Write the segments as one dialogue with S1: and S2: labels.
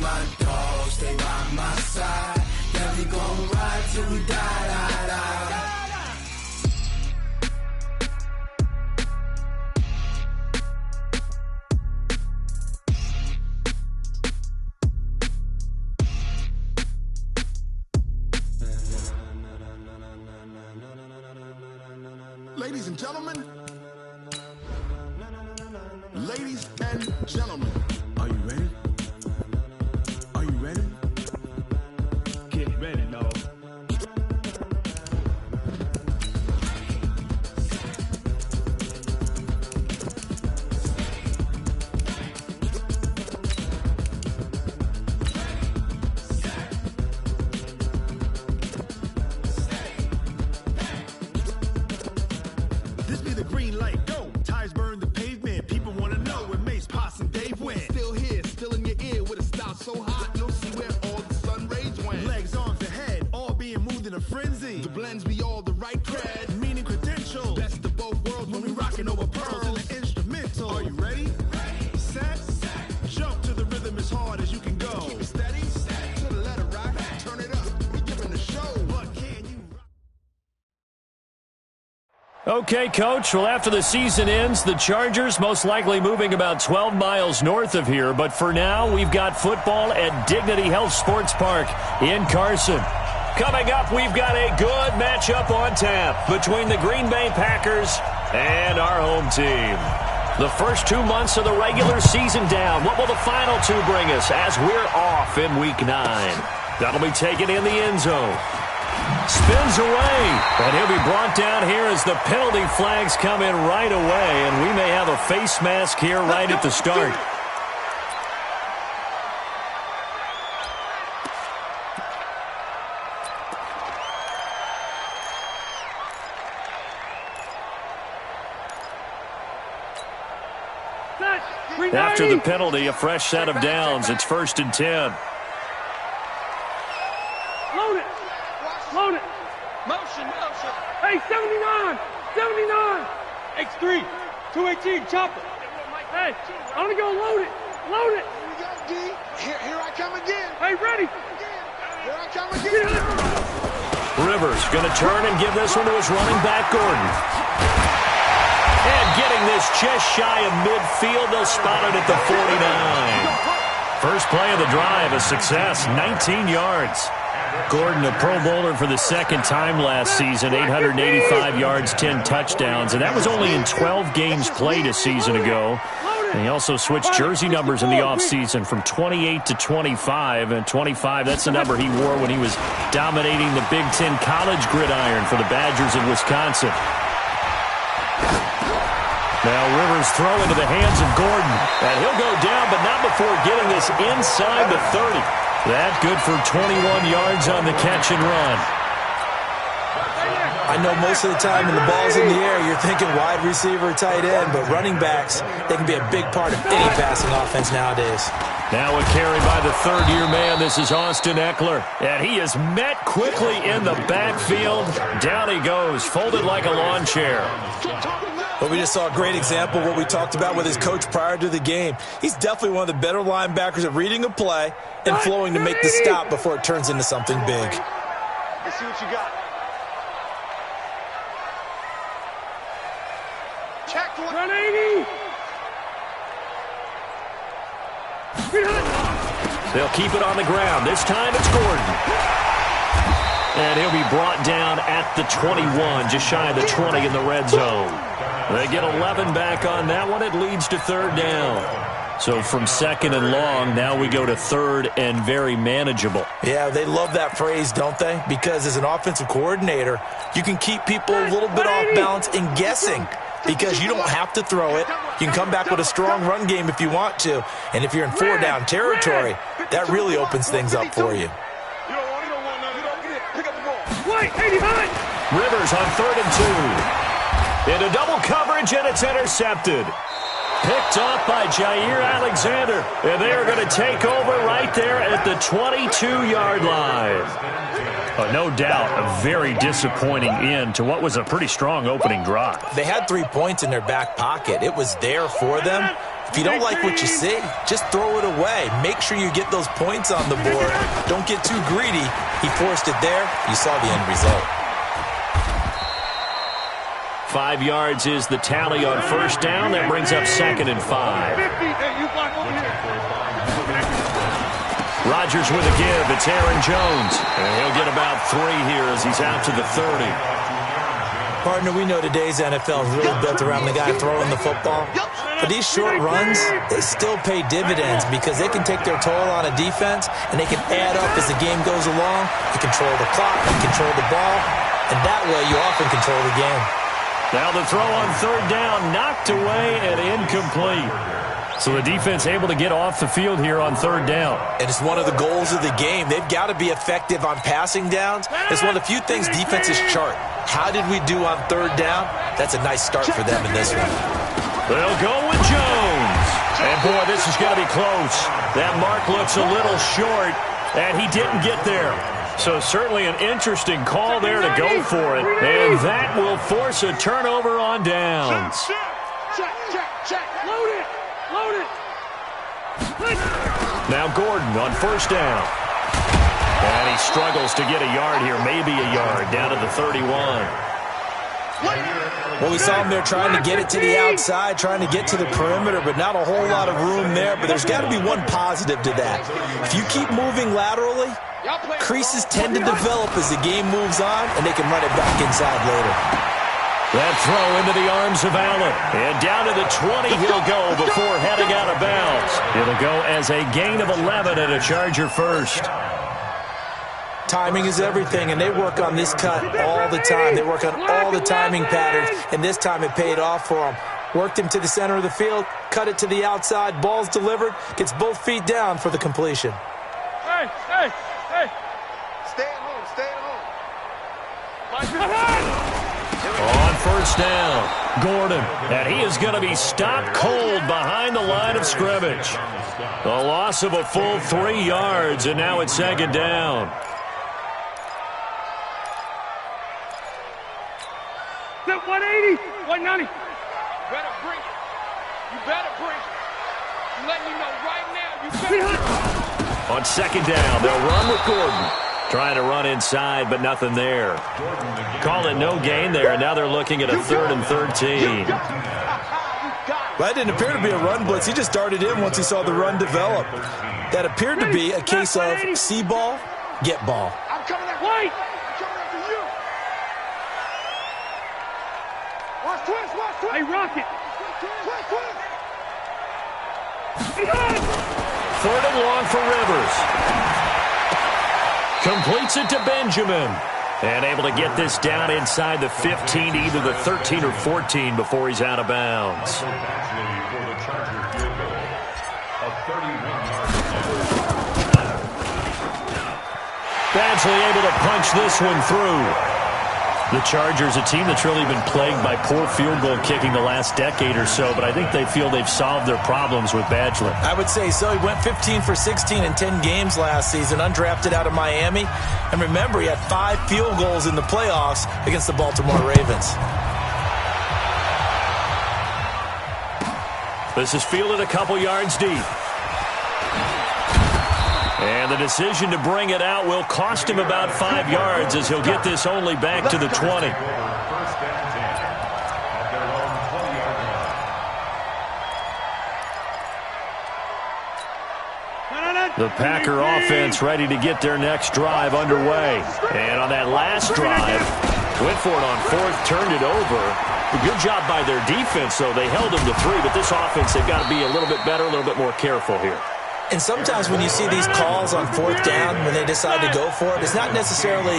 S1: my dogs, stay by my side. Yeah, we gon' ride till we die, die, die.
S2: Ladies and gentlemen, ladies and gentlemen, are you ready? Are you ready? Get ready, dog. This be the green light, go. Tires burn the pavement. People want to know where Mace, Potts, and Dave went. Still here, still in your ear with a style so hot, you'll see where all the sun rays went. Legs, arms, and head, all being moved in a frenzy. The blends be all the right cred, meaning credentials. Best of both worlds when we rockin' over pearls in the instrumental. Are you ready? Set, jump to the rhythm as hard as you can go. Keep it steady, to the letter rock, turn it up. We giving the show. What can you rock?
S3: Okay, Coach. Well, after the season ends, the Chargers most likely moving about 12 miles north of here. But for now, we've got football at Dignity Health Sports Park in Carson. Coming up, we've got a good matchup on tap between the Green Bay Packers and our home team. The first 2 months of the regular season down. What will the final two bring us as we're off in Week 9? That'll be taken in the end zone. Spins away, and he'll be brought down here as the penalty flags come in right away, and we may have a face mask here right at the start. After the penalty, a fresh set of downs. It's 1st and 10.
S4: Load it. Load it. Motion. Hey, 79. X3. 218. Chopper. Hey, I'm going to go load it. Load it.
S2: Here we go, D. Here I come again.
S4: Hey, ready.
S2: Here I come again.
S3: Rivers going to turn and give this one to his running back, Gordon. And getting this just shy of midfield, they'll spot it at the 49. First play of the drive, a success, 19 yards. Gordon, a Pro Bowler for the second time last season, 885 yards, 10 touchdowns, and that was only in 12 games played a season ago. And he also switched jersey numbers in the offseason from 28 to 25, and 25, that's the number he wore when he was dominating the Big Ten college gridiron for the Badgers of Wisconsin. Now Rivers throw into the hands of Gordon, and he'll go down, but not before getting this inside the 30. That good for 21 yards on the catch and run.
S5: I know most of the time when the ball's in the air, you're thinking wide receiver, tight end, but running backs, they can be a big part of any passing offense nowadays.
S3: Now a carry by the third-year man. This is Austin Eckler, and he is met quickly in the backfield. Down he goes, folded like a lawn chair.
S5: But we just saw a great example of what we talked about with his coach prior to the game. He's definitely one of the better linebackers at reading a play and flowing to make the stop before it turns into something big.
S4: Let's see what you got. Check 180.
S3: They'll keep it on the ground. This time it's Gordon. And he'll be brought down at the 21, just shy of the 20 in the red zone. They get 11 back on that one. It leads to third down. So from second and long, now we go to third and very manageable.
S5: Yeah, they love that phrase, don't they? Because as an offensive coordinator, you can keep people a little bit off balance and guessing because you don't have to throw it. You can come back with a strong run game if you want to. And if you're in four-down territory, that really opens things up for you.
S3: Rivers on 3rd and 2. Into double coverage, and it's intercepted. Picked off by Jair Alexander. And they are going to take over right there at the 22-yard line. No doubt a very disappointing end to what was a pretty strong opening drive.
S5: They had 3 points in their back pocket. It was there for them, If you don't like what you see, just throw it away. Make sure you get those points on the board. Don't get too greedy. He forced it there. You saw the end result.
S3: 5 yards is the tally on first down. That brings up 2nd and 5. Rodgers with a give. It's Aaron Jones. And he'll get about 3 here as he's out to the 30.
S5: Partner, we know today's NFL is really built around the guy throwing the football. But these short runs, they still pay dividends because they can take their toll on a defense and they can add up as the game goes along. You control the clock, you control the ball, and that way you often control the game.
S3: Now the throw on 3rd down, knocked away and incomplete. So the defense able to get off the field here on 3rd down.
S5: And it's one of the goals of the game. They've got to be effective on passing downs. It's one of the few things defenses chart. How did we do on 3rd down? That's a nice start for them in this one.
S3: They'll go with Jones. And, boy, this is going to be close. That mark looks a little short, and he didn't get there. So certainly an interesting call there to go for it. And that will force a turnover on downs.
S4: Check. Load it.
S3: Now Gordon on 1st down. And he struggles to get a yard here, maybe a yard, down to the 31.
S5: Well, we saw him there trying to get it to the outside, trying to get to the perimeter, but not a whole lot of room there. But there's got to be one positive to that. If you keep moving laterally, creases tend to develop as the game moves on, and they can run it back inside later.
S3: That throw into the arms of Allen. And down to the 20 he'll go before heading out of bounds. It'll go as a gain of 11 and a Charger first.
S5: Timing is everything, and they work on this cut all the time. They work on all the timing patterns, and this time it paid off for them. Worked him to the center of the field, cut it to the outside, ball's delivered, gets both feet down for the completion.
S4: Hey. Stay at home.
S3: On 1st down, Gordon. And he is going to be stopped cold behind the line of scrimmage. A loss of a full 3 yards, and now it's 2nd down.
S4: Set 180, 190. You better bring it. I'm letting you know right now. You better.
S3: On 2nd down, they'll run with Gordon. Trying to run inside, but nothing there. Call it no gain there, and now they're looking at a 3rd and 13.
S5: Well, that didn't appear to be a run blitz. He just darted in once he saw the run develop. That appered to be a case of see ball, get ball.
S4: I'm coming after you. Watch twist. Hey, Rocket. Twist.
S3: 3rd and long for Rivers. Completes it to Benjamin. And able to get this down inside the 15, either the 13 or 14 before he's out of bounds. Badgley able to punch this one through. The Chargers, a team that's really been plagued by poor field goal kicking the last decade or so, but I think they feel they've solved their problems with Badgley.
S5: I would say so. He went 15 for 16 in 10 games last season, undrafted out of Miami. And remember, he had 5 field goals in the playoffs against the Baltimore Ravens.
S3: This is fielded a couple yards deep. And the decision to bring it out will cost him about 5 yards as he'll get this only back to the 20. The Packer offense ready to get their next drive underway. And on that last drive, went for it on 4th, turned it over. A good job by their defense, though. They held them to 3, but this offense, they've got to be a little bit better, a little bit more careful here.
S5: And sometimes when you see these calls on 4th down, when they decide to go for it, it's not necessarily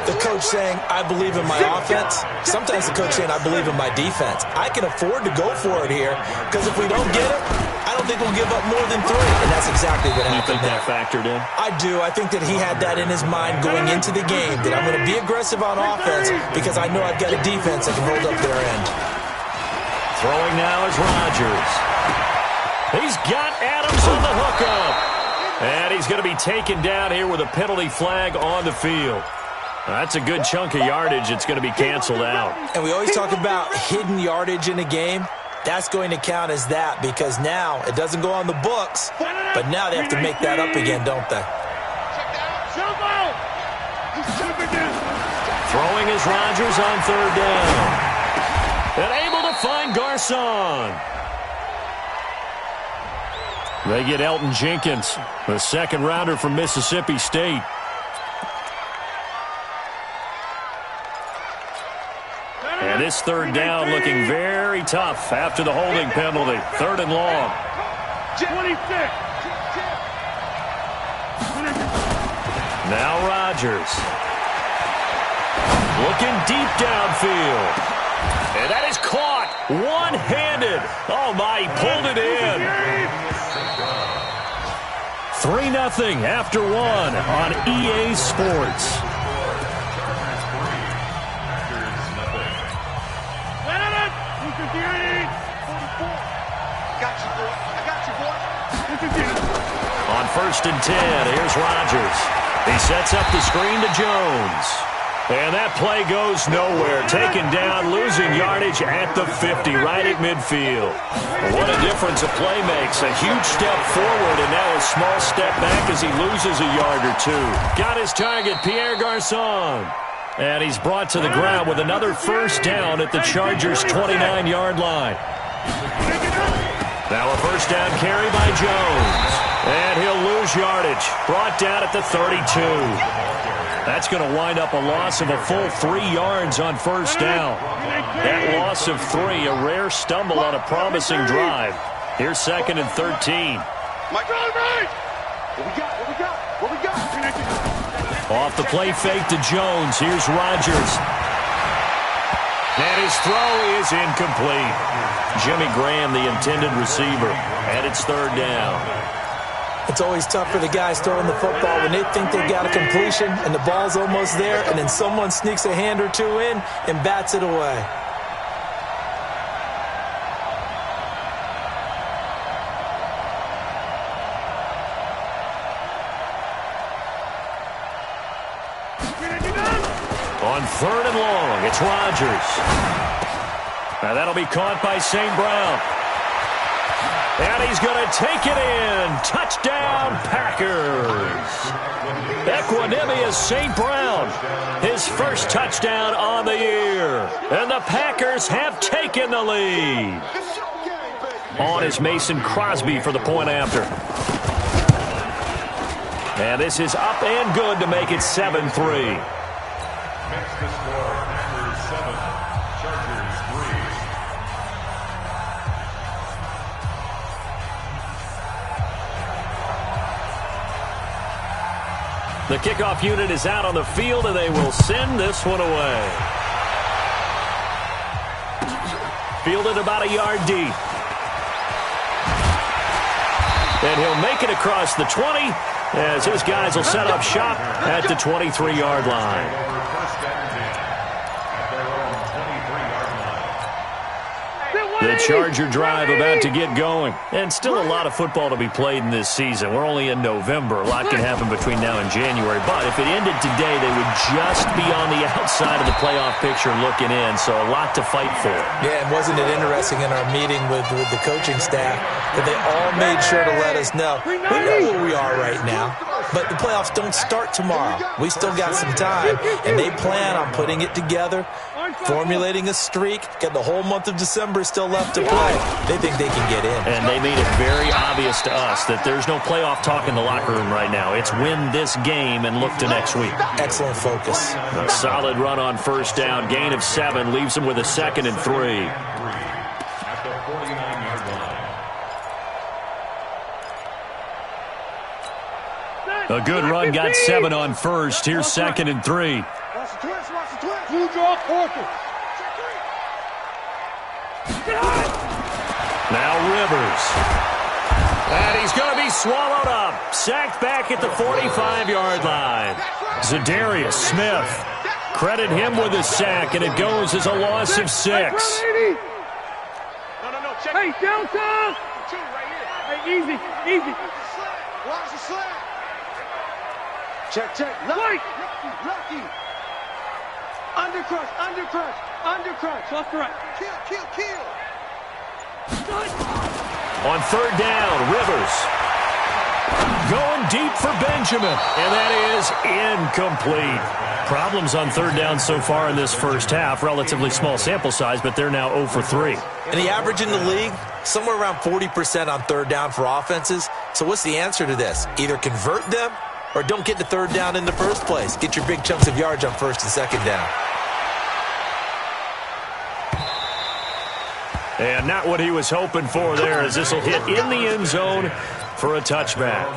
S5: the coach saying, I believe in my offense. Sometimes the coach saying, I believe in my defense. I can afford to go for it here because if we don't get it, I don't think we'll give up more than 3. And that's exactly what happened.
S3: You think that factored in?
S5: I do. I think that he had that in his mind going into the game, that I'm going to be aggressive on offense because I know I've got a defense that can hold up their end.
S3: Throwing now is Rodgers. He's got Adams on the hookup. And he's going to be taken down here with a penalty flag on the field. That's a good chunk of yardage. It's going to be canceled out.
S5: And we always talk about hidden yardage in a game. That's going to count as that because now it doesn't go on the books, but now they have to make that up again, don't they?
S3: Throwing is Rodgers on third down. And able to find Garcon. They get Elton Jenkins, the second rounder from Mississippi State. And this third down looking very tough after the holding penalty. Third and long.
S4: 26.
S3: Now Rodgers. Looking deep downfield. And that is caught one-handed. Oh, my, he pulled it in. 3-0 after one on EA Sports. On 1st and 10, here's Rodgers. He sets up the screen to Jones. And that play goes nowhere. Taken down, losing yardage at the 50, right at midfield. What a difference a play makes. A huge step forward and now a small step back as he loses a yard or two. Got his target, Pierre Garcon. And he's brought to the ground with another first down at the Chargers' 29-yard line. Now a first down carry by Jones. And he'll lose yardage. Brought down at the 32. That's going to wind up a loss of a full 3 yards on first down. That loss of 3, a rare stumble on a promising drive. Here's 2nd and 13.
S4: What we got?
S3: Off the play fake to Jones. Here's Rodgers. And his throw is incomplete. Jimmy Graham, the intended receiver. And it's third down.
S5: It's always tough for the guys throwing the football when they think they've got a completion and the ball's almost there, and then someone sneaks a hand or two in and bats it away.
S3: On 3rd and long, it's Rodgers. Now that'll be caught by St. Brown. And he's going to take it in. Touchdown, Packers. Equanimous St. Brown. His first touchdown on the year. And the Packers have taken the lead. On is Mason Crosby for the point after. And this is up and good to make it 7-3. The kickoff unit is out on the field, and they will send this one away. Fielded about a yard deep. And he'll make it across the 20 as his guys will set up shop at the 23-yard line. The Charger drive about to get going. And still a lot of football to be played in this season. We're only in November. A lot can happen between now and January. But if it ended today, they would just be on the outside of the playoff picture looking in. So a lot to fight for.
S5: Yeah, and wasn't it interesting in our meeting with the coaching staff that they all made sure to let us know, we know where we are right now, but the playoffs don't start tomorrow. We still got some time, and they plan on putting it together, formulating a streak, get the whole month of December still left to play. They think they can get in.
S3: And they made it very obvious to us that there's no playoff talk in the locker room right now. It's win this game and look to next week.
S5: Excellent focus.
S3: A solid run on first down. Gain of 7 leaves them with a 2nd and 3. A good run, got 7 on first. Here's 2nd and 3.
S4: Blue draw, quarter.
S3: Now Rivers. And he's going to be swallowed up. Sacked back at the 45-yard line. Zadarius Smith. Credit him with a sack, and it goes as a loss of 6.
S4: No, hey, Delta! Hey, easy. Watch the slant. Check. Lucky. Undercrush. Left to right. Kill.
S3: On third down, Rivers. Going deep for Benjamin. And that is incomplete. Problems on third down so far in this first half. Relatively small sample size, but they're now 0 for 3.
S5: And the average in the league, somewhere around 40% on third down for offenses. So what's the answer to this? Either convert them or don't get the third down in the first place. Get your big chunks of yards on first and second down.
S3: And not what he was hoping for there, as this will hit in the end zone for a touchback.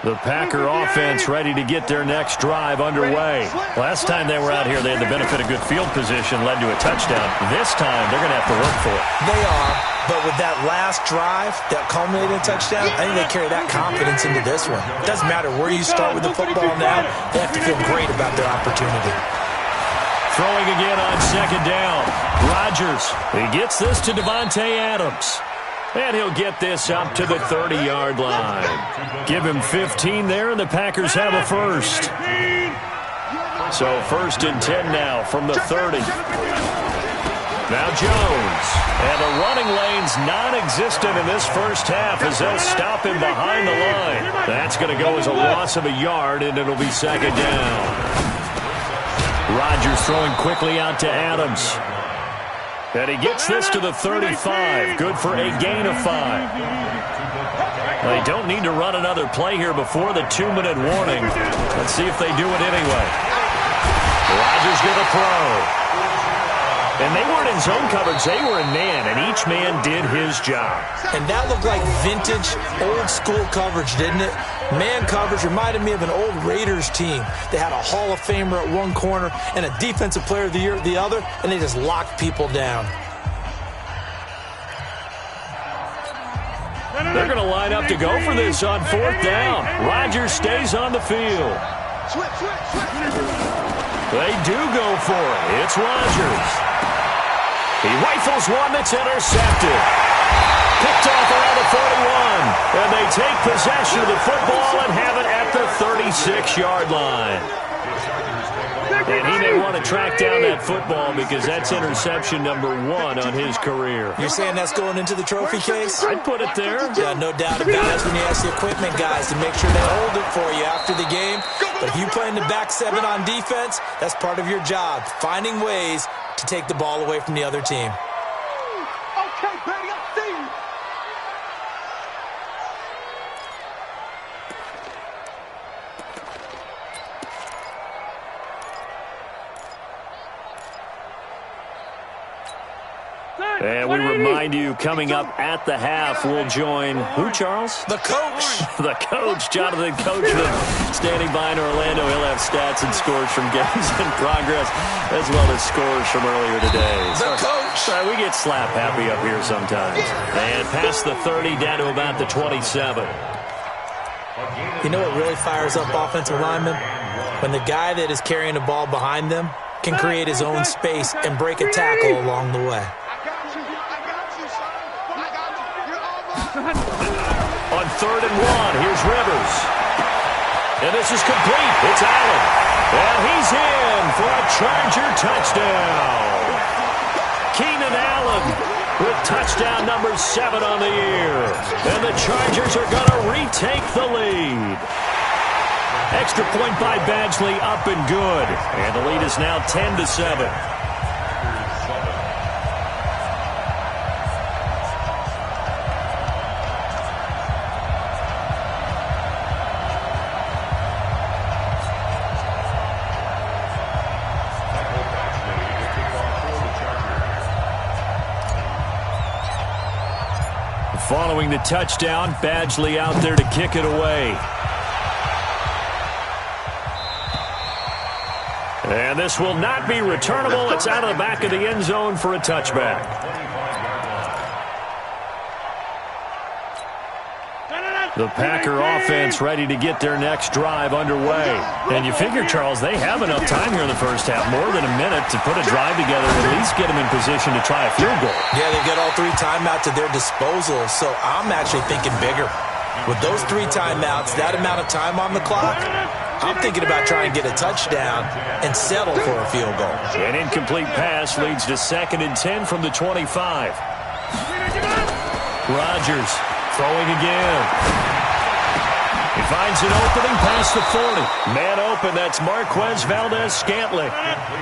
S3: The Packer offense ready to get their next drive underway. Last time they were out here, they had the benefit of good field position, led to a touchdown. This time, they're going to have to work for it.
S5: They are, but with that last drive that culminated in a touchdown, I think they carry that confidence into this one. It doesn't matter where you start with the football now, they have to feel great about their opportunity.
S3: Throwing again on second down. Rodgers, he gets this to Devontae Adams. And he'll get this up to the 30-yard line. Give him 15 there, and the Packers have a first. So 1st and 10 now from the 30. Now Jones. And the running lane's non-existent in this first half as they'll stop him behind the line. That's going to go as a loss of a yard, and it'll be second down. Rodgers throwing quickly out to Adams. And he gets this to the 35. Good for a gain of 5. They don't need to run another play here before the 2-minute warning. Let's see if they do it anyway. Rodgers going to throw. And they weren't in zone coverage. They were in man, and each man did his job.
S5: And that looked like vintage, old-school coverage, didn't it? Man coverage reminded me of an old Raiders team. They had a Hall of Famer at one corner and a Defensive Player of the Year at the other, and they just locked people down.
S3: They're going to line up to go for this on 4th down. Rodgers stays on the field. They do go for it. It's Rodgers. He rifles one that's intercepted. Picked off around the 41. And they take possession of the football and have it at the 36-yard line. And he may want to track down that football because that's interception number 1 on his career.
S5: You're saying that's going into the trophy case?
S3: I'd put it there.
S5: Yeah, no doubt about it. That's when you ask the equipment guys to make sure they hold it for you after the game. But if you play in the back 7 on defense, that's part of your job, finding ways to take the ball away from the other team.
S2: Okay, Betty, I see you.
S3: And we remind you, coming up at the half, we'll join who, Charles?
S5: The coach.
S3: The coach, Jonathan Coachman, standing by in Orlando. He'll have stats and scores from games in progress, as well as scores from earlier today.
S5: The coach.
S3: Sorry, we get slap happy up here sometimes. And past the 30, down to about the 27.
S5: You know what really fires up offensive linemen? When the guy that is carrying the ball behind them can create his own space and break a tackle along the way.
S3: On 3rd and 1, here's Rivers. And this is complete. It's Allen. And he's in for a Charger touchdown. Keenan Allen with touchdown number 7 on the year. And the Chargers are going to retake the lead. Extra point by Badgley, up and good. And the lead is now 10-7. Following the touchdown, Badgley out there to kick it away. And this will not be returnable. It's out of the back of the end zone for a touchback. The Packer offense ready to get their next drive underway. And you figure, Charles, they have enough time here in the first half, more than a minute, to put a drive together and at least get them in position to try a field goal.
S5: Yeah, they've got all 3 timeouts at their disposal, so I'm actually thinking bigger. With those 3 timeouts, that amount of time on the clock, I'm thinking about trying to get a touchdown and settle for a field goal.
S3: An incomplete pass leads to 2nd and 10 from the 25. Rodgers throwing again. He finds an opening past the 40. Man open, that's Marquez Valdez-Scantling.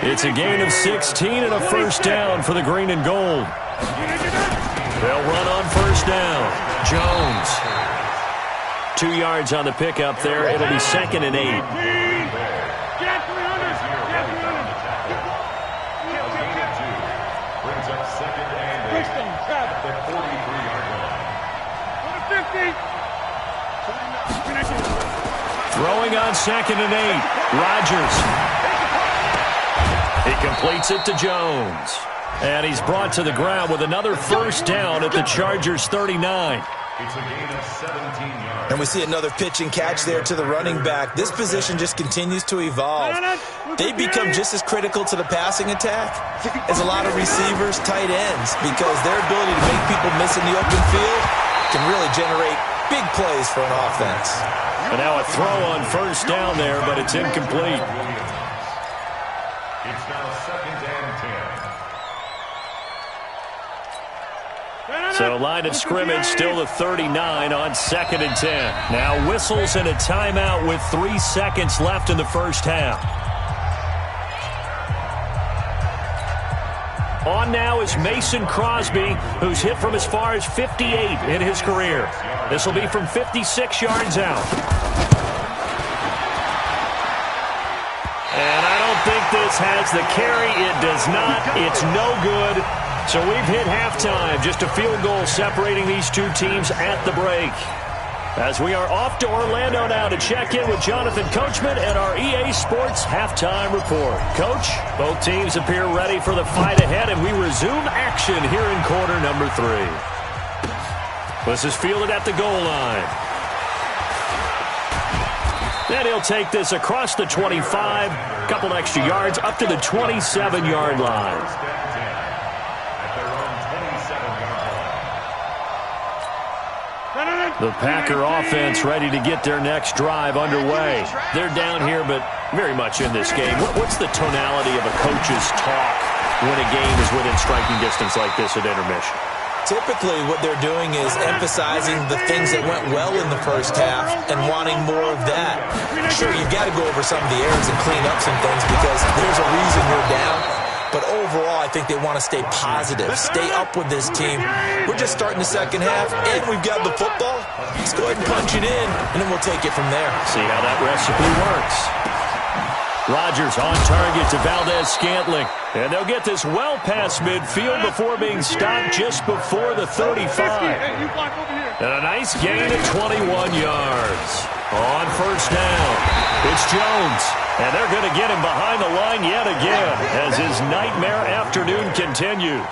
S3: It's a gain of 16 and a first down for the green and gold. They'll run on first down. Jones. 2 yards on the pickup there. It'll be 2nd and 8. Throwing on 2nd and 8. Rodgers. He completes it to Jones. And he's brought to the ground with another first down at the Chargers' 39.
S2: It's a gain of 17 yards.
S5: And we see another pitch and catch there to the running back. This position just continues to evolve. They become just as critical to the passing attack as a lot of receivers, tight ends, because their ability to make people miss in the open field can really generate big plays for an offense.
S3: And now a throw on first down there, but it's incomplete.
S2: It's now 2nd and 10.
S3: So line of scrimmage still the 39 on 2nd and 10. Now whistles and a timeout with 3 seconds left in the first half. On now is Mason Crosby, who's hit from as far as 58 in his career. This will be from 56 yards out. And I don't think this has the carry. It does not. It's no good. So we've hit halftime. Just a field goal separating these two teams at the break. As we are off to Orlando now to check in with Jonathan Coachman and our EA Sports Halftime Report. Coach, both teams appear ready for the fight ahead, and we resume action here in quarter number 3. This is fielded at the goal line. Then he'll take this across the 25, couple extra yards up to the 27-yard line. The Packer offense ready to get their next drive underway. They're down here, but very much in this game. What's the tonality of a coach's talk when a game is within striking distance like this at intermission?
S5: Typically, what they're doing is emphasizing the things that went well in the first half and wanting more of that. Sure, you've got to go over some of the errors and clean up some things because there's a reason you're down. But overall, I think they want to stay positive, stay up with this team. We're just starting the second half, and we've got the football. Let's go ahead and punch it in, and then we'll take it from there.
S3: See how that recipe works. Rodgers on target to Valdez-Scantling. And they'll get this well past midfield before being stopped just before the 35. And a nice gain of 21 yards. On first down, it's Jones. And they're going to get him behind the line yet again as his nightmare afternoon continues.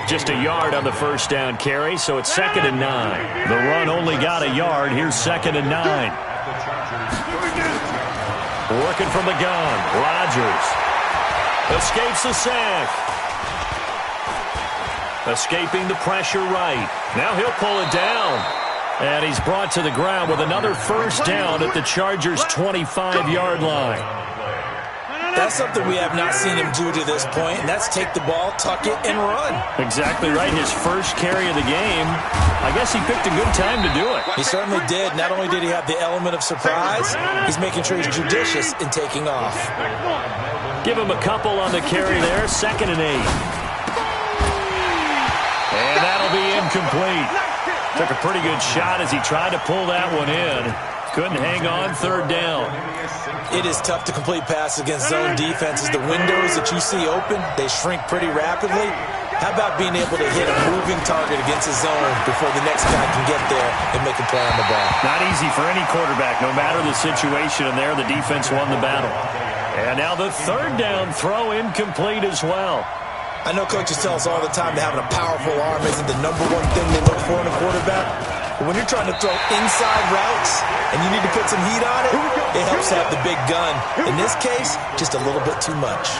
S3: Just a yard on the first down carry, so it's 2nd and 9. The run only got a yard. Here's 2nd and 9. Working from the gun, Rodgers escapes the sack. Escaping the pressure right. Now he'll pull it down. And he's brought to the ground with another first down at the Chargers' 25-yard line.
S5: That's something we have not seen him do to this point, and that's take the ball, tuck it, and run.
S3: Exactly right. His first carry of the game. I guess he picked a good time to do it.
S5: He certainly did. Not only did he have the element of surprise, he's making sure he's judicious in taking off.
S3: Give him a couple on the carry there. 2nd and 8. And that'll be incomplete. Took a pretty good shot as he tried to pull that one in. Couldn't hang on, 3rd down.
S5: It is tough to complete passes against zone defenses. The windows that you see open, they shrink pretty rapidly. How about being able to hit a moving target against a zone before the next guy can get there and make a play on the ball?
S3: Not easy for any quarterback, no matter the situation, and there the defense won the battle. And now the 3rd down throw incomplete as well.
S5: I know coaches tell us all the time that having a powerful arm isn't the #1 thing they look for in a quarterback. But when you're trying to throw inside routes and you need to put some heat on it, it helps to have the big gun. In this case, just a little bit too much.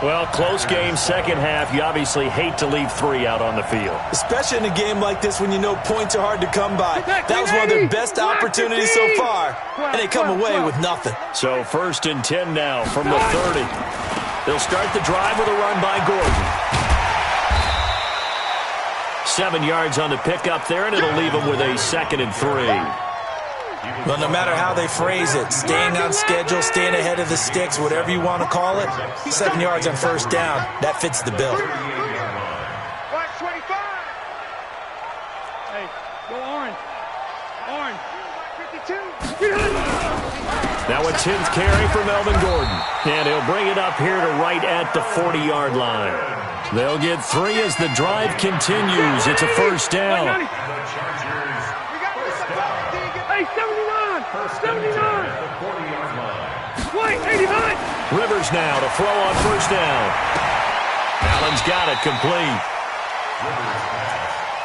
S3: Well, close game, second half. You obviously hate to leave 3 out on the field.
S5: Especially in a game like this when you know points are hard to come by. That was one of their best opportunities so far, and they come away with nothing.
S3: So 1st and 10 now from the 30. They'll start the drive with a run by Gordon. 7 yards on the pickup there, and it'll leave them with a 2nd and 3.
S5: Well, no matter how they phrase it, staying on schedule, staying ahead of the sticks, whatever you want to call it, 7 yards on 1st down, that fits the bill.
S4: Hey, go orange. Orange. 52.
S3: Now a 10th carry for Melvin Gordon. And he'll bring it up here to right at the 40-yard line. They'll get 3 as the drive continues. It's a 1st down.
S4: Hey, 79! 79! Wait, 89!
S3: Rivers now to throw on 1st down. Allen's got it complete.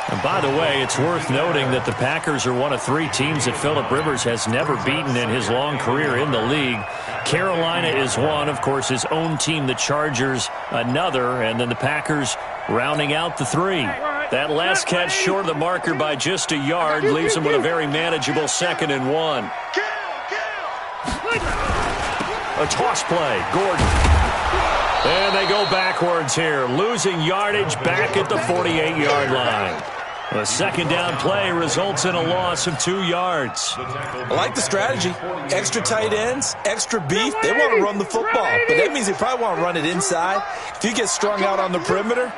S3: And by the way, it's worth noting that the Packers are one of 3 teams that Phillip Rivers has never beaten in his long career in the league. Carolina is one, of course, his own team, the Chargers, another, and then the Packers rounding out the 3. That last catch short of the marker by just a yard leaves him with a very manageable 2nd and 1. A toss play, Gordon. And they go backwards here, losing yardage back at the 48-yard line. The 2nd down play results in a loss of 2 yards.
S5: I like the strategy. Extra tight ends, extra beef. They want to run the football, but that means they probably want to run it inside. If you get strung out on the perimeter,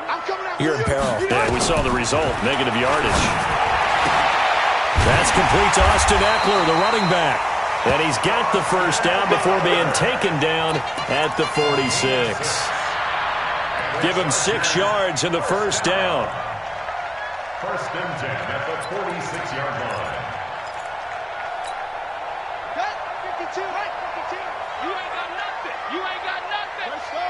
S5: you're in peril.
S3: Yeah, we saw the result, negative yardage. That's complete to Austin Eckler, the running back. And he's got the 1st down before being taken down at the 46. Give him 6 yards in the 1st down.
S2: 1st and 10 at the 46-yard line.
S4: 52, 52. You ain't got nothing. You ain't got nothing. Let's go.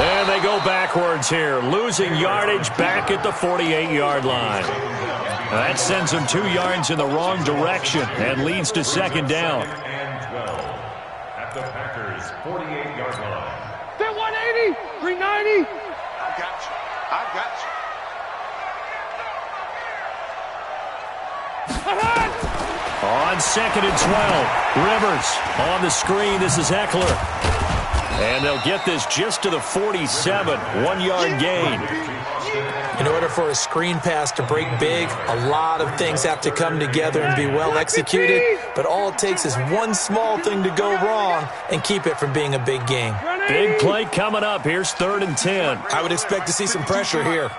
S3: And they go backwards here, losing yardage back at the 48-yard line. That sends them 2 yards in the wrong direction and leads to 2nd down.
S2: And 12 at the Packers' 48-yard line.
S4: 180, 390.
S6: I got you.
S3: On 2nd and 12, Rivers on the screen. This is Eckler. And they'll get this just to the 47, 1-yard gain.
S5: In order for a screen pass to break big, a lot of things have to come together and be well executed. But all it takes is one small thing to go wrong and keep it from being a big game.
S3: Big play coming up. Here's 3rd and 10.
S5: I would expect to see some pressure here.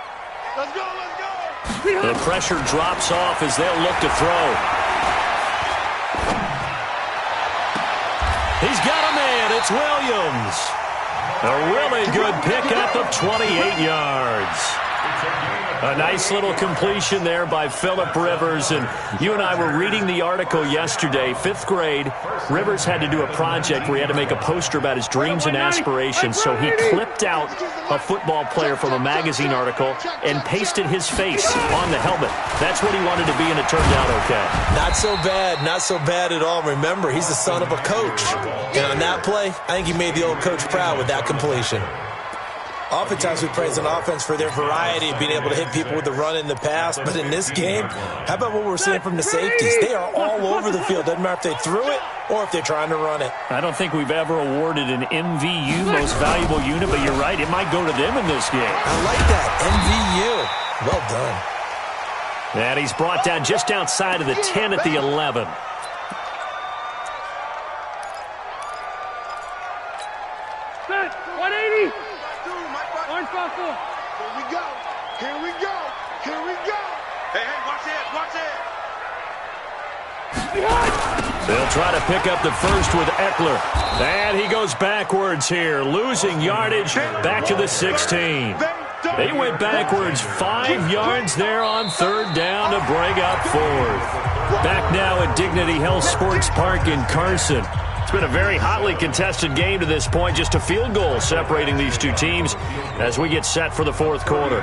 S6: Let's go, let's go.
S3: The pressure drops off as they'll look to throw. He's got a man. It's Williams. A really good pickup of 28 yards. A nice little completion there by Phillip Rivers. And you and I were reading the article yesterday, 5th grade. Rivers had to do a project where he had to make a poster about his dreams and aspirations. So he clipped out a football player from a magazine article and pasted his face on the helmet. That's what he wanted to be, and it turned out okay.
S5: Not so bad at all. Remember, he's the son of a coach. And on that play, I think he made the old coach proud with that completion. Oftentimes we praise an offense for their variety of being able to hit people with the run in the pass. But in this game, how about what we're seeing from the safeties? They are all over the field. Doesn't matter if they threw it or if they're trying to run it.
S3: I don't think we've ever awarded an MVU, most valuable unit, but you're right. It might go to them in this game.
S5: I like that. MVU. Well done.
S3: And he's brought down just outside of the 10 at the 11.
S4: Set, 180. Orange ball 4.
S6: Here we go. Here we go. Here we go. Hey, watch it. Watch it.
S3: They'll try to pick up the 1st with Eckler. And he goes backwards here, losing yardage back to the 16. They went backwards 5 yards there on 3rd down to bring up 4th. Back now at Dignity Health Sports Park in Carson. It's been a very hotly contested game to this point. Just a field goal separating these two teams as we get set for the fourth quarter.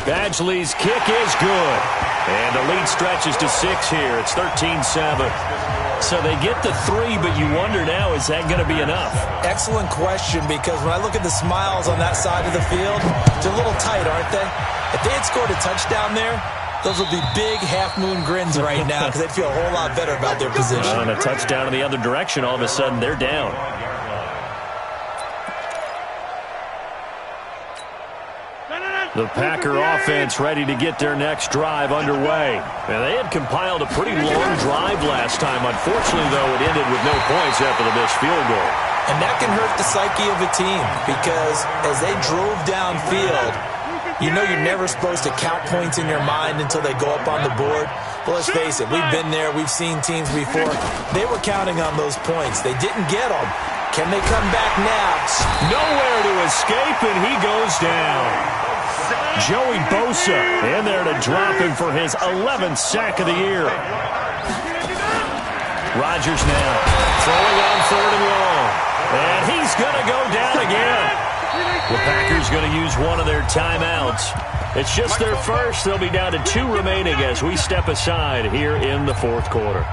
S3: Badgley's kick is good. And the lead stretches to 6 here. It's 13-7. So they get the 3, but you wonder now, is that going to be enough?
S5: Excellent question, because when I look at the smiles on that side of the field, they're a little tight, aren't they? If they had scored a touchdown there, those would be big half-moon grins right now because they'd feel a whole lot better about their position.
S3: And a touchdown in the other direction, all of a sudden they're down. The Packer offense ready to get their next drive underway. And they had compiled a pretty long drive last time. Unfortunately, though, it ended with no points after the missed field goal.
S5: And that can hurt the psyche of a team because as they drove downfield, you know you're never supposed to count points in your mind until they go up on the board. But let's face it, we've been there. We've seen teams before. They were counting on those points. They didn't get them. Can they come back now?
S3: Nowhere to escape, and he goes down. Joey Bosa in there to drop him for his 11th sack of the year. Rodgers now throwing on 3rd and long. And he's going to go down again. The Packers going to use one of their timeouts. It's just their first. They'll be down to 2 remaining as we step aside here in the fourth quarter.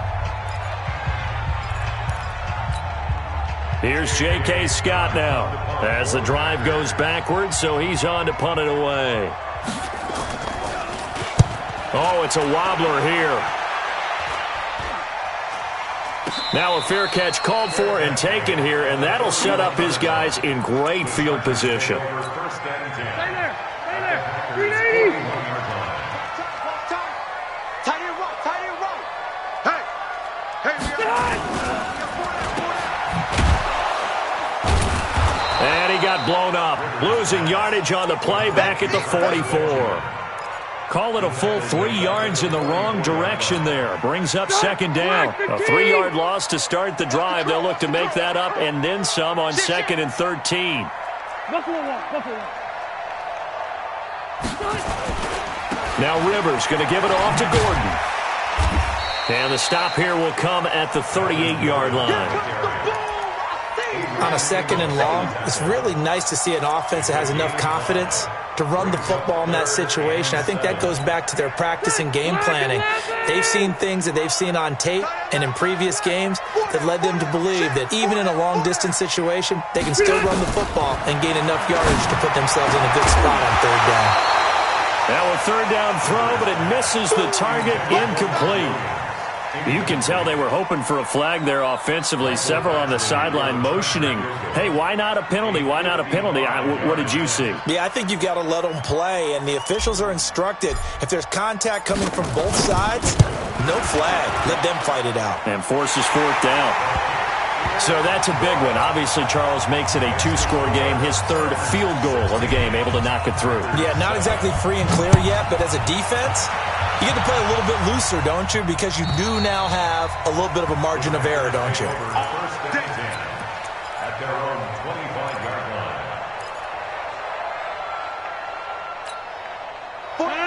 S3: Here's J.K. Scott now as the drive goes backwards, so he's on to punt it away. Oh, it's a wobbler here. Now a fair catch called for and taken here, and that'll set up his guys in great field position.
S4: Stay there. 380.
S6: Tight end roll. Hey,
S3: And he got blown up, losing yardage on the play back at the 44. Call it a full 3 yards in the wrong direction there. Brings up 2nd down. A 3-yard loss to start the drive. They'll look to make that up and then some on 2nd and 13. Now Rivers going to give it off to Gordon. And the stop here will come at the 38-yard line.
S5: On a 2nd and long, it's really nice to see an offense that has enough confidence to run the football in that situation. I think that goes back to their practice and game planning. They've seen things that they've seen on tape and in previous games that led them to believe that even in a long-distance situation, they can still run the football and gain enough yardage to put themselves in a good spot on 3rd down.
S3: Now a 3rd down throw, but it misses the target, incomplete. You can tell they were hoping for a flag there offensively. Several on the sideline motioning, hey, why not a penalty? Why not a penalty? What did you see?
S5: Yeah, I think you've got to let them play, and the officials are instructed. If there's contact coming from both sides, no flag. Let them fight it out.
S3: And forces 4th down. So that's a big one. Obviously, Charles makes it a 2-score game. His 3rd field goal of the game, able to knock it through.
S5: Yeah, not exactly free and clear yet, but as a defense, you get to play a little bit looser, don't you? Because you do now have a little bit of a margin of error, don't you?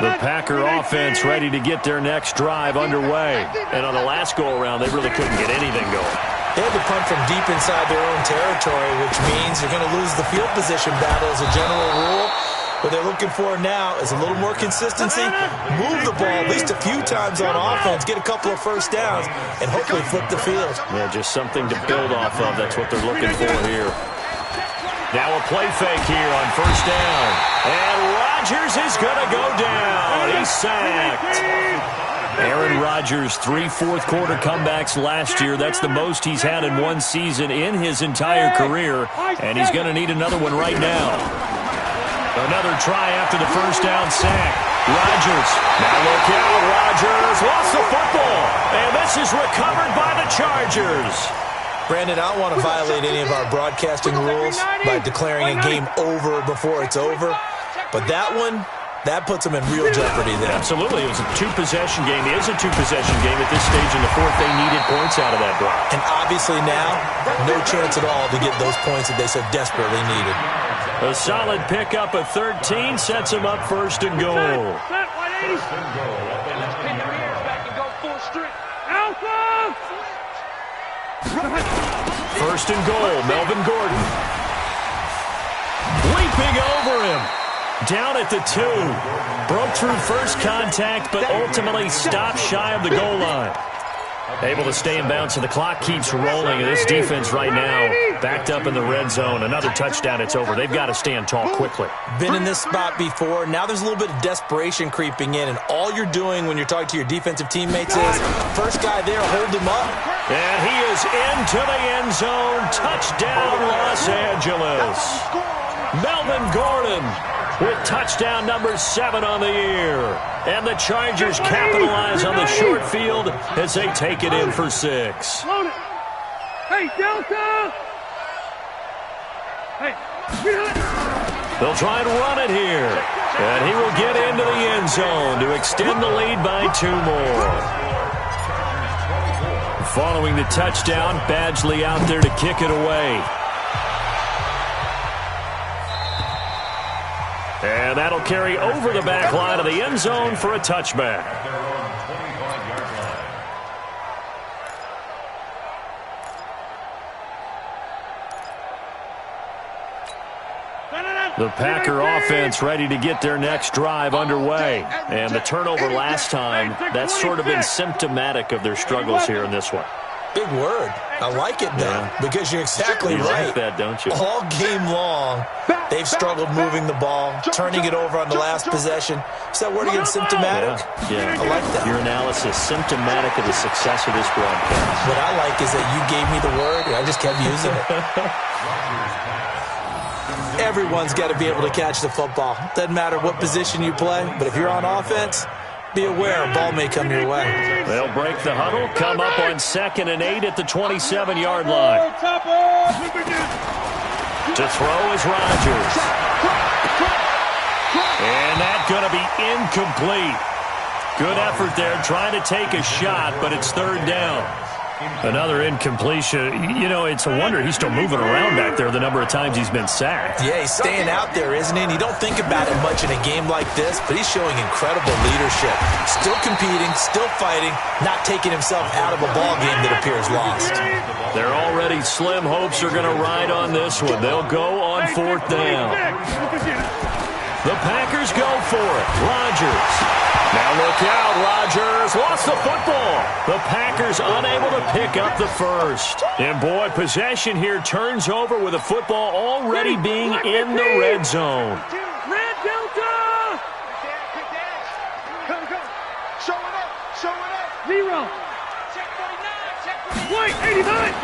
S3: The Packer offense ready to get their next drive underway. And on the last go-around, they really couldn't get anything going.
S5: They had to punt from deep inside their own territory, which means you're going to lose the field position battle as a general rule. What they're looking for now is a little more consistency, move the ball at least a few times on offense, get a couple of first downs, and hopefully flip the field.
S3: Yeah, just something to build off of. That's what they're looking for here. Now a play fake here on 1st down. And Rodgers is going to go down. He's sacked. Aaron Rodgers, 3 fourth-quarter comebacks last year. That's the most he's had in one season in his entire career, and he's going to need another one right now. Another try after the 1st down sack. Rodgers. Now look out. Rodgers lost the football, and this is recovered by the Chargers.
S5: Brandon, I don't want to violate any of our broadcasting rules by declaring a game over before it's over, but that one, that puts them in real jeopardy there.
S3: Absolutely. It was a 2-possession game. It is a 2-possession game at this stage in the 4th. They needed points out of that drive.
S5: And obviously now, no chance at all to get those points that they so desperately needed.
S3: A solid pickup of 13 sets them up 1st and goal.
S4: Alpha!
S3: First and goal, Melvin Gordon. Leaping over him. Down at the 2. Broke through first contact, but ultimately stopped shy of the goal line. Able to stay in bounds, so the clock keeps rolling. And this defense right now backed up in the red zone. Another touchdown, it's over. They've got to stand tall quickly.
S5: Been in this spot before. Now there's a little bit of desperation creeping in, and all you're doing when you're talking to your defensive teammates is, first guy there, hold him up.
S3: And he is into the end zone. Touchdown, Los Angeles. Melvin Gordon with touchdown number 7 on the year. And the Chargers capitalize on the short field as they take it in for 6.
S4: Load it. Hey, Delta! Hey,
S3: They'll try and run it here. And he will get into the end zone to extend the lead by 2 more. Following the touchdown, Badgley out there to kick it away. And that'll carry over the back line of the end zone for a touchback. The Packer offense ready to get their next drive underway. And the turnover last time, that's sort of been symptomatic of their struggles here in this one.
S5: Big word. I like it, though, because you're exactly right.
S3: Like that, don't you?
S5: All game long, they've struggled moving the ball, turning it over on the last possession. Is that word again, symptomatic?
S3: Yeah.
S5: I like that.
S3: Your analysis, symptomatic of the success of this broadcast.
S5: What I like is that you gave me the word, and I just kept using it. Everyone's got to be able to catch the football. Doesn't matter what position you play, but if you're on offense, be aware a ball may come your way.
S3: They'll break the huddle, come up on 2nd and 8 at the 27-yard line. To throw is Rodgers. And that's going to be incomplete. Good effort there, trying to take a shot, but it's 3rd down. Another incompletion. You know, it's a wonder he's still moving around back there the number of times he's been sacked.
S5: Yeah, he's staying out there, isn't he? And you don't think about it much in a game like this, but he's showing incredible leadership. Still competing, still fighting, not taking himself out of a ball game that appears lost.
S3: Their already slim hopes are going to ride on this one. They'll go on 4th down. The Packers go for it. Rodgers. Now look out, Rodgers lost the football. The Packers unable to pick up the first. And boy, possession here turns over with the football already being in the red zone.
S4: Red Delta!
S6: Go. Show it up.
S4: 0. White, 89.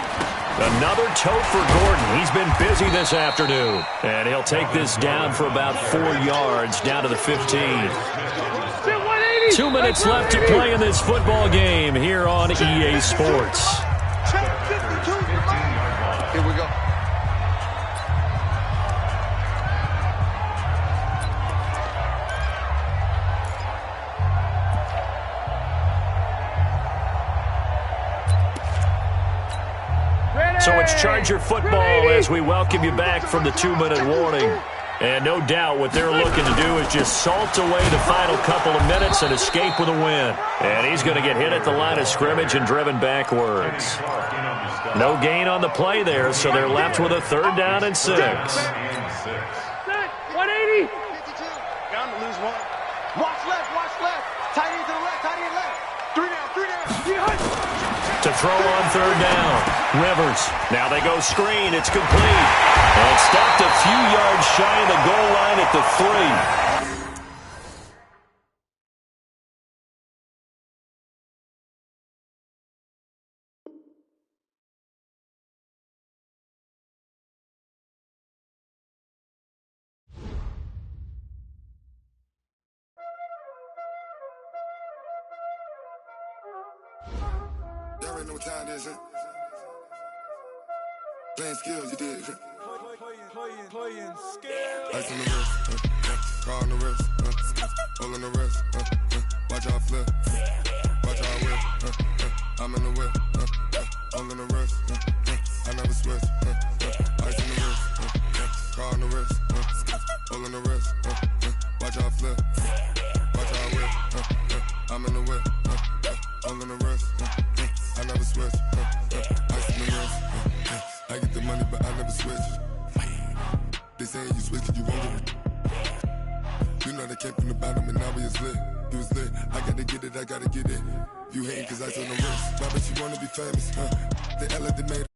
S3: Another tote for Gordon. He's been busy this afternoon. And he'll take this down for about 4 yards, down to the 15. 2 minutes left to play in this football game here on EA Sports.
S6: Here we go.
S3: So it's Charger football as we welcome you back from the 2-minute warning. And no doubt what they're looking to do is just salt away the final couple of minutes and escape with a win. And he's going to get hit at the line of scrimmage and driven backwards. No gain on the play there, so they're left with a 3rd down and 6.
S4: 180.
S6: Down to lose 1. Watch left. Tight end to the left, 3 down.
S3: To throw on 3rd down. Rivers. Now they go screen. It's complete. And stopped a few yards shy of the goal line at the 3.
S2: Y'all already know what time it is, huh? Playing skills, you did. Playing skills. Ice on the wrist, car on the wrist, hole in the wrist, watch out flip, watch out whip, I'm in the whip, hole in the wrist, I never switch, ice on the wrist, car on the wrist, hole in the wrist, watch out flip, watch out whip, I'm in the whip, hole in the wrist. switch. Ice in the wrist. I get the money, but I never switch. They saying you switch 'cause you won't get it. You know they came from the bottom and now we is lit. You was lit. I gotta get it, I gotta get it. You hating 'cause ice on the wrist. Why but you wanna be famous, huh? They act like they made